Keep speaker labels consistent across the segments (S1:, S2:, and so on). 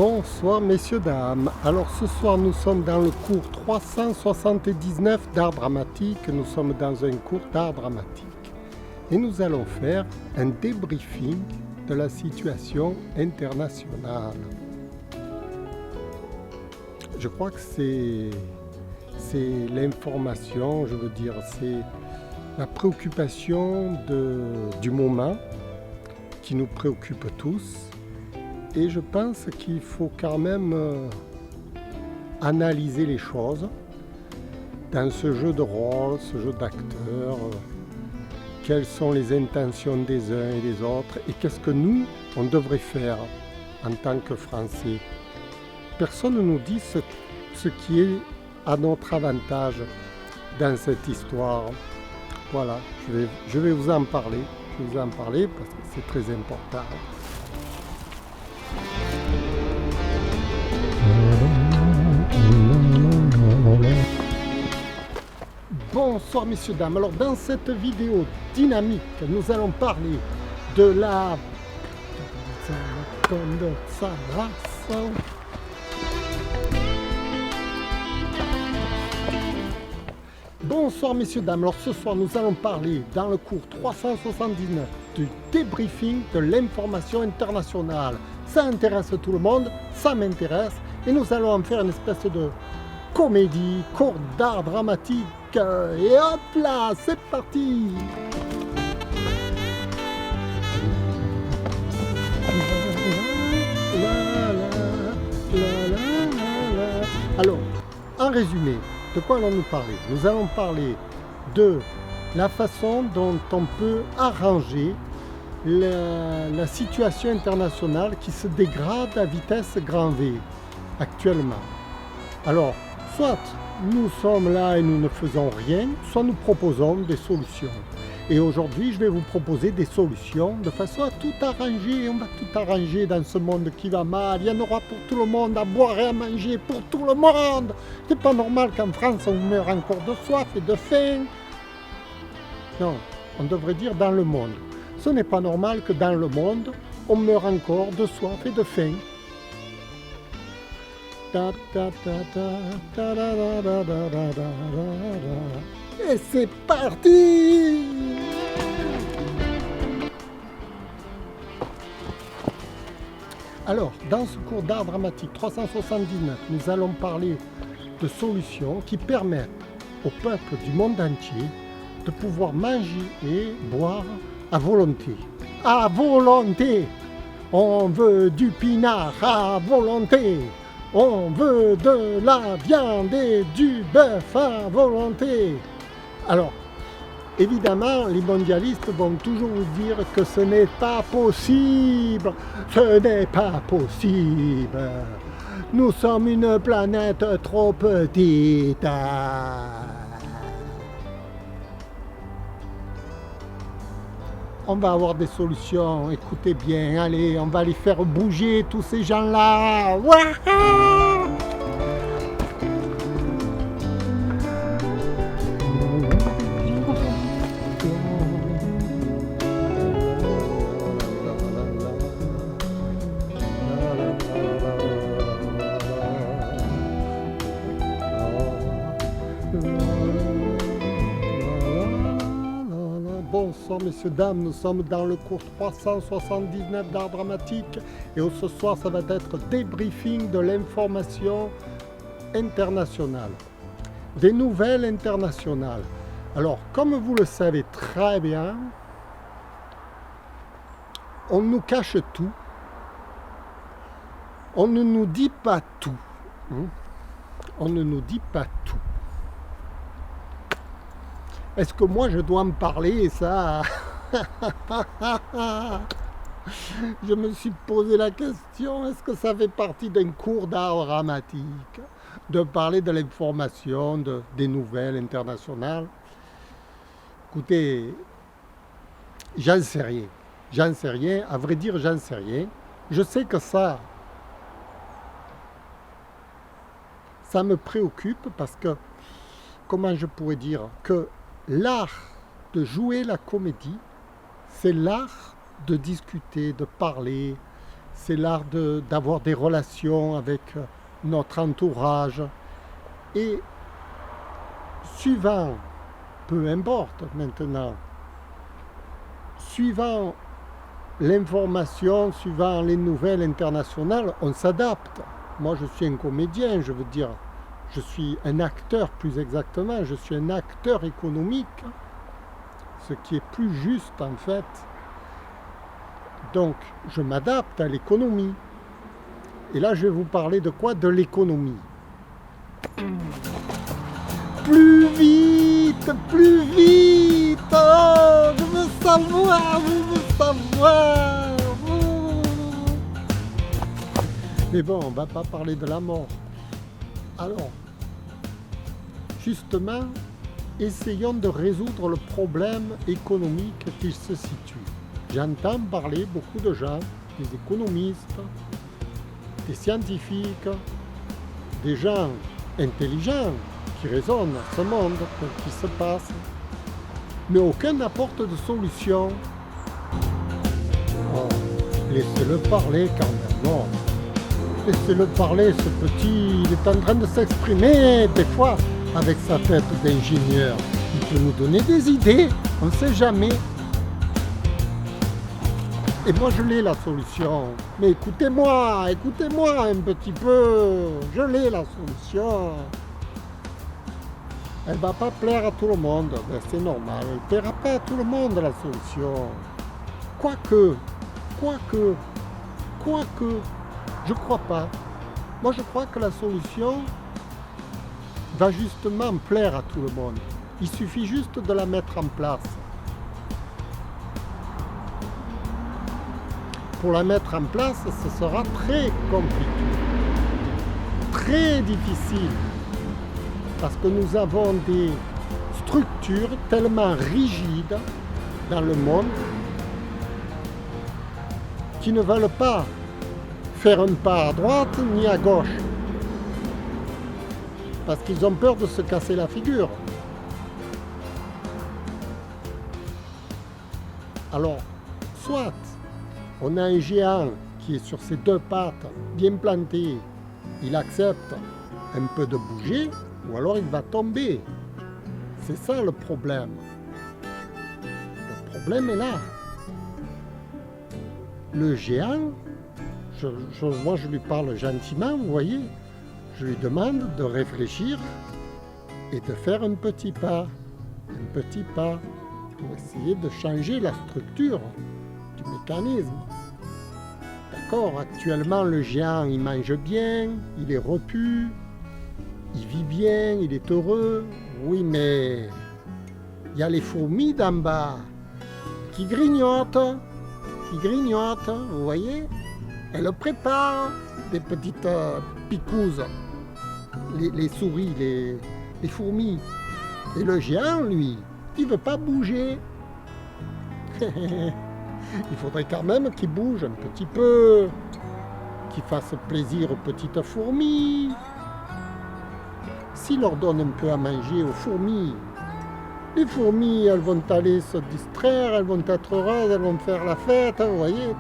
S1: Bonsoir messieurs, dames. Alors ce soir nous sommes dans le cours 379 d'art dramatique. Nous sommes dans un cours d'art dramatique. Et nous allons faire un débriefing de la situation internationale. Je crois que c'est l'information, je veux dire, c'est la préoccupation du moment qui nous préoccupe tous. Et je pense qu'il faut quand même analyser les choses dans ce jeu de rôle, ce jeu d'acteurs, quelles sont les intentions des uns et des autres et qu'est-ce que nous, on devrait faire en tant que Français. Personne ne nous dit ce qui est à notre avantage dans cette histoire. Voilà, je vais vous en parler. Je vais vous en parler parce que c'est très important. Bonsoir messieurs, dames. Alors dans cette vidéo dynamique, nous allons parler de la... Bonsoir messieurs, dames. Alors ce soir, nous allons parler dans le cours 379 du débriefing de l'information internationale. Ça intéresse tout le monde, ça m'intéresse, et nous allons en faire une espèce de comédie, cours d'art dramatique. Et hop là, c'est parti! Alors, en résumé, de quoi allons-nous parler? Nous allons parler de la façon dont on peut arranger la situation internationale qui se dégrade à vitesse grand V actuellement. Alors, soit nous sommes là et nous ne faisons rien, soit nous proposons des solutions. Et aujourd'hui, je vais vous proposer des solutions de façon à tout arranger. On va tout arranger dans ce monde qui va mal. Il y en aura pour tout le monde, à boire et à manger pour tout le monde. C'est pas normal qu'en France, on meurt encore de soif et de faim. Non, on devrait dire dans le monde. Ce n'est pas normal que dans le monde, on meurt encore de soif et de faim. Et c'est parti! Alors, dans ce cours d'art dramatique 379, nous allons parler de solutions qui permettent au peuple du monde entier de pouvoir manger et boire à volonté. À volonté! On veut du pinard à volonté! On veut de la viande et du bœuf à volonté. Alors, évidemment, les mondialistes vont toujours vous dire que ce n'est pas possible. Ce n'est pas possible. Nous sommes une planète trop petite. On va avoir des solutions, écoutez bien, allez, on va les faire bouger tous ces gens-là. Wouah! Bonsoir messieurs, dames, nous sommes dans le cours 379 d'art dramatique et ce soir ça va être débriefing de l'information internationale, des nouvelles internationales. Alors comme vous le savez très bien, on nous cache tout, on ne nous dit pas tout, on ne nous dit pas tout. Est-ce que moi je dois me parler ça? Je me suis posé la question, est-ce que ça fait partie d'un cours d'art dramatique de parler de l'information, des nouvelles internationales? Écoutez, j'en sais rien, à vrai dire j'en sais rien. Je sais que ça me préoccupe parce que, comment je pourrais dire, que l'art de jouer la comédie, c'est l'art de discuter, de parler, c'est l'art d'avoir des relations avec notre entourage. Et suivant, peu importe maintenant, suivant l'information, suivant les nouvelles internationales, on s'adapte. Moi, je suis un comédien, je veux dire, je suis un acteur plus exactement, je suis un acteur économique, ce qui est plus juste en fait. Donc, je m'adapte à l'économie. Et là, je vais vous parler de quoi? De l'économie. Plus vite, plus vite. Oh, je veux savoir, je veux savoir. Oh. Mais bon, on ne va pas parler de la mort. Alors, justement, essayons de résoudre le problème économique qui se situe. J'entends parler beaucoup de gens, des économistes, des scientifiques, des gens intelligents qui raisonnent à ce monde qui se passe, mais aucun n'apporte de solution. Oh, laissez-le parler quand même, non. Laissez-le parler, ce petit, il est en train de s'exprimer, des fois, avec sa tête d'ingénieur. Il peut nous donner des idées, on ne sait jamais. Et moi je l'ai la solution. Mais écoutez-moi un petit peu. Je l'ai la solution. Elle va pas plaire à tout le monde, ben, c'est normal. Elle ne plaira pas à tout le monde la solution. Quoique, je crois pas. Moi je crois que la solution va justement plaire à tout le monde. Il suffit juste de la mettre en place. Pour la mettre en place, ce sera très compliqué, très difficile, parce que nous avons des structures tellement rigides dans le monde qui ne veulent pas faire un pas à droite ni à gauche, parce qu'ils ont peur de se casser la figure. Alors, soit on a un géant qui est sur ses deux pattes, bien planté, il accepte un peu de bouger, ou alors il va tomber. C'est ça le problème. Le problème est là. Le géant, moi je lui parle gentiment, vous voyez, je lui demande de réfléchir et de faire un petit pas pour essayer de changer la structure du mécanisme. D'accord, actuellement le géant il mange bien, il est repu, il vit bien, il est heureux. Oui, mais il y a les fourmis d'en bas qui grignotent, vous voyez. Elles préparent des petites picouses, les souris, les fourmis. Et le géant, lui, il veut pas bouger. Il faudrait quand même qu'il bouge un petit peu, qu'il fasse plaisir aux petites fourmis. S'il leur donne un peu à manger aux fourmis, les fourmis, elles vont aller se distraire, elles vont être heureuses, elles vont faire la fête, vous voyez.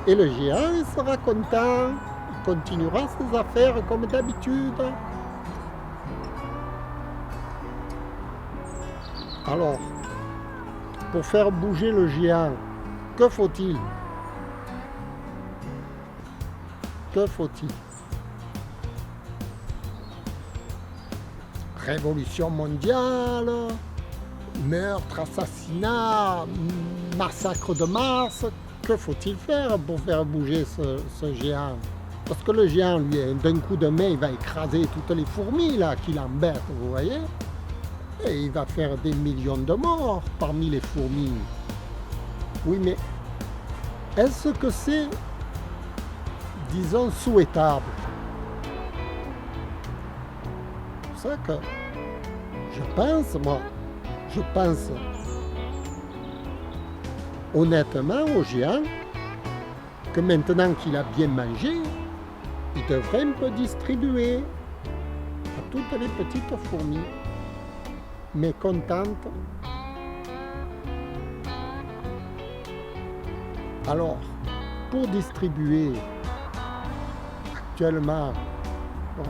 S1: Et le géant, il sera content, il continuera ses affaires comme d'habitude. Alors, pour faire bouger le géant, que faut-il? Que faut-il? Révolution mondiale, meurtre, assassinat, massacre de masse. Que faut-il faire pour faire bouger ce géant? Parce que le géant, lui, d'un coup de main, il va écraser toutes les fourmis là qui l'embêtent, vous voyez? Et il va faire des millions de morts parmi les fourmis. Oui, mais est-ce que c'est, disons, souhaitable? C'est ça que je pense honnêtement au géant que maintenant qu'il a bien mangé, il devrait un peu distribuer à toutes les petites fourmis mécontentes Alors, pour distribuer actuellement, bon,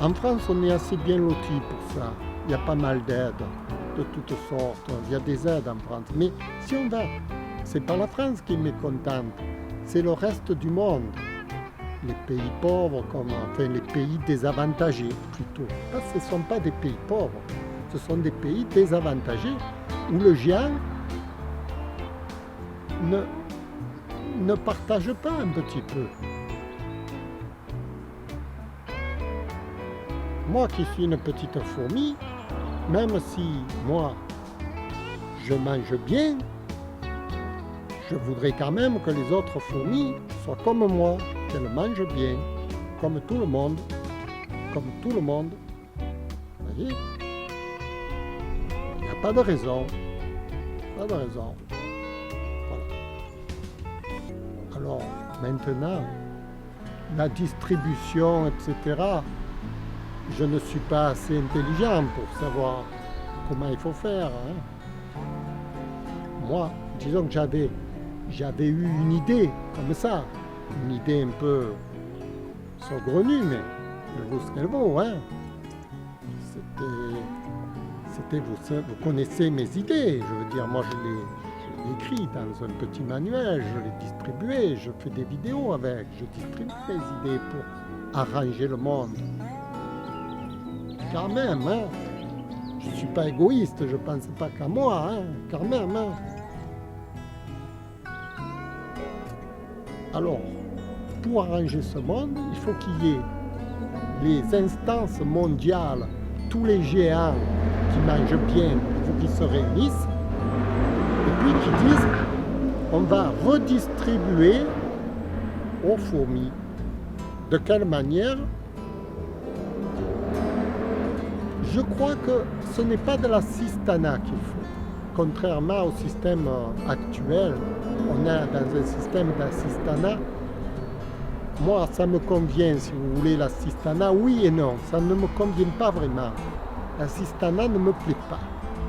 S1: en France, on est assez bien loti pour ça. Il y a pas mal d'aides de toutes sortes. Il y a des aides en France. Mais si on va, c'est pas la France qui est mécontente, c'est le reste du monde. Les pays pauvres, enfin les pays désavantagés plutôt. Parce que ce ne sont pas des pays pauvres, ce sont des pays désavantagés où le géant ne partage pas un petit peu. Moi qui suis une petite fourmi, même si moi je mange bien, je voudrais quand même que les autres fourmis soient comme moi, qu'elles mangent bien, comme tout le monde, comme tout le monde. Vous voyez? Il n'y a pas de raison, pas de raison. Voilà. Alors, maintenant, la distribution, etc., je ne suis pas assez intelligent pour savoir comment il faut faire. Hein. Moi, disons que j'avais eu une idée comme ça, une idée un peu saugrenue, mais elle vaut ce qu'elle vaut. Hein. Vous connaissez mes idées, je veux dire, moi je l'ai écrit dans un petit manuel, je l'ai distribué, je fais des vidéos avec, je distribue mes idées pour arranger le monde. Quand même, hein, je ne suis pas égoïste, je ne pense pas qu'à moi, hein, quand même. Hein. Alors, pour arranger ce monde, il faut qu'il y ait les instances mondiales, tous les géants qui mangent bien, il faut qu'ils se réunissent, et puis qui disent, on va redistribuer aux fourmis. De quelle manière ? Je crois que ce n'est pas de la cistana qu'il faut. Contrairement au système actuel, on est dans un système d'assistana. Moi, ça me convient, si vous voulez, l'assistana, oui et non. Ça ne me convient pas vraiment. L'assistana ne me plaît pas.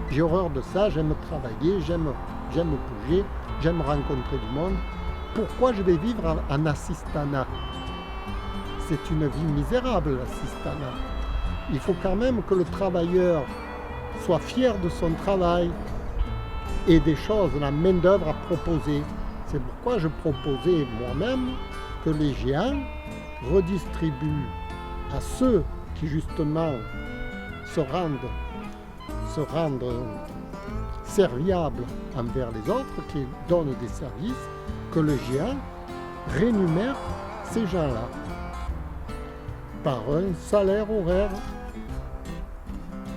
S1: J'ai horreur de ça, j'aime travailler, j'aime bouger, j'aime rencontrer du monde. Pourquoi je vais vivre en assistana ? C'est une vie misérable, l'assistana. Il faut quand même que le travailleur soit fier de son travail et des choses, la main-d'œuvre à proposer. C'est pourquoi je proposais moi-même que les géants redistribuent à ceux qui justement se rendent serviables envers les autres, qui donnent des services, que le géant rémunère ces gens-là par un salaire horaire.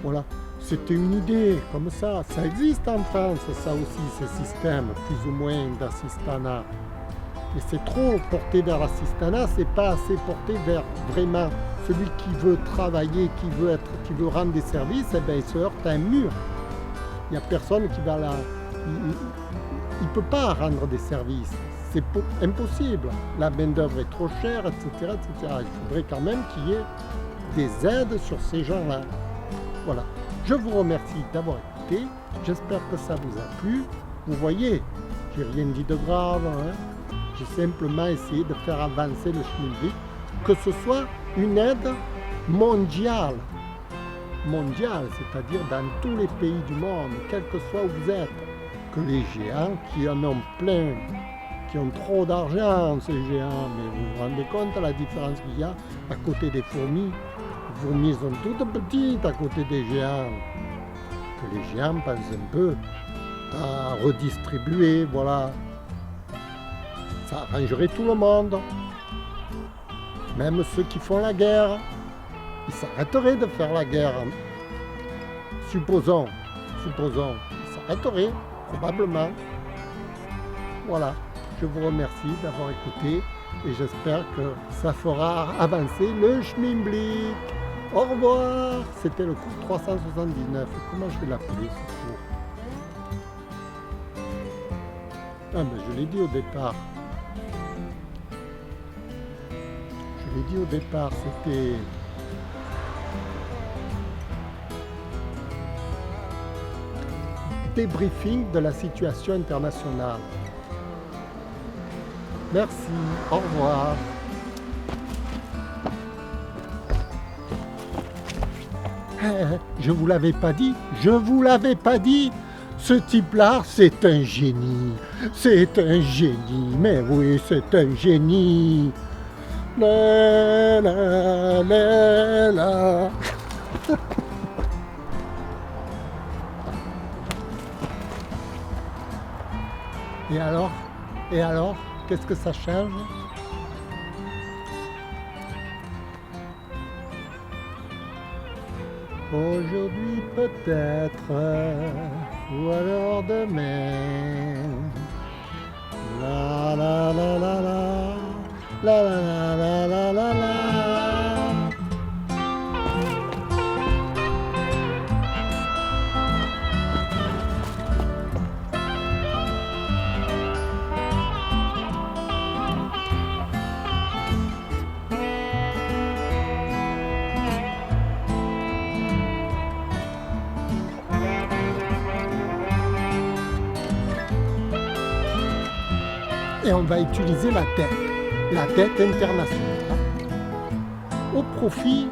S1: Voilà, c'était une idée comme ça. Ça existe en France, ça aussi, ces systèmes plus ou moins d'assistanat. Mais c'est trop porté vers l'assistanat, c'est pas assez porté vers vraiment celui qui veut travailler, qui veut rendre des services, eh bien, il se heurte à un mur. Il n'y a personne qui va là. Il ne peut pas rendre des services. C'est impossible. La main-d'œuvre est trop chère, etc., etc. Il faudrait quand même qu'il y ait des aides sur ces gens-là. Voilà. Je vous remercie d'avoir écouté. J'espère que ça vous a plu. Vous voyez, j'ai rien dit de grave. Hein. J'ai simplement essayé de faire avancer le schmilblick, que ce soit une aide mondiale. Mondiale, c'est-à-dire dans tous les pays du monde, quel que soit où vous êtes. Que les géants qui en ont plein, qui ont trop d'argent, ces géants, mais vous vous rendez compte de la différence qu'il y a à côté des fourmis. Les fourmis sont toutes petites à côté des géants. Que les géants pensent un peu à redistribuer, voilà. Ça arrangerait tout le monde. Même ceux qui font la guerre, ils s'arrêteraient de faire la guerre. Supposons, ils s'arrêteraient, probablement. Voilà, je vous remercie d'avoir écouté et j'espère que ça fera avancer le schmilblick. Au revoir. C'était le cours 379. Comment je vais l'appeler ce cours? Ah ben je l'ai dit au départ. C'était débriefing de la situation internationale. Merci, au revoir. Je vous l'avais pas dit, je vous l'avais pas dit. Ce type-là, c'est un génie. C'est un génie. Mais oui, c'est un génie. La, la, la, la. Et alors? Et alors? Qu'est-ce que ça change? Aujourd'hui peut-être, ou alors demain. La la la la la, la la la la la la. Et on va utiliser la dette internationale, au profit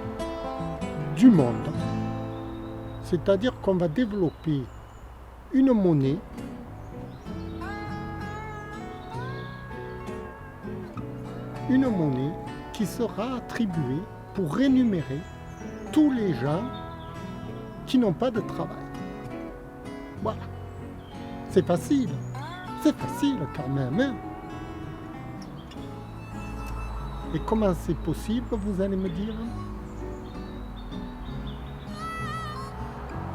S1: du monde. C'est-à-dire qu'on va développer une monnaie qui sera attribuée pour rémunérer tous les gens qui n'ont pas de travail. Voilà. C'est facile quand même, hein? Et comment c'est possible, vous allez me dire?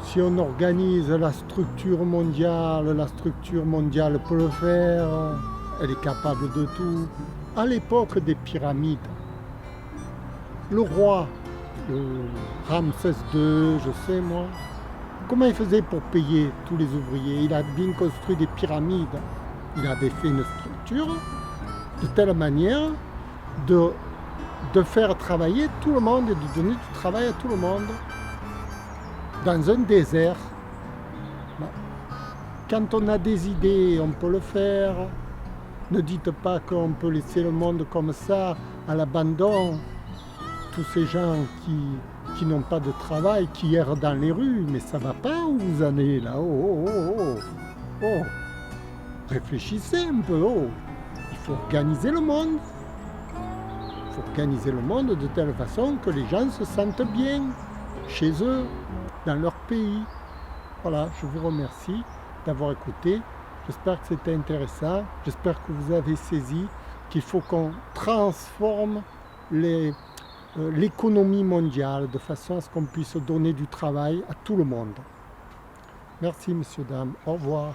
S1: Si on organise la structure mondiale peut le faire, elle est capable de tout. À l'époque des pyramides, le roi, Ramsès II, je sais moi, comment il faisait pour payer tous les ouvriers? Il a bien construit des pyramides. Il avait fait une structure de telle manière de faire travailler tout le monde et de donner du travail à tout le monde dans un désert. Bon. Quand on a des idées, on peut le faire. Ne dites pas qu'on peut laisser le monde comme ça, à l'abandon. Tous ces gens qui n'ont pas de travail, qui errent dans les rues, mais ça va pas où vous en allez là? Oh. Réfléchissez un peu, oh. Il faut organiser le monde. Il faut organiser le monde de telle façon que les gens se sentent bien chez eux, dans leur pays. Voilà, je vous remercie d'avoir écouté. J'espère que c'était intéressant. J'espère que vous avez saisi qu'il faut qu'on transforme l'économie mondiale de façon à ce qu'on puisse donner du travail à tout le monde. Merci, messieurs, dames. Au revoir.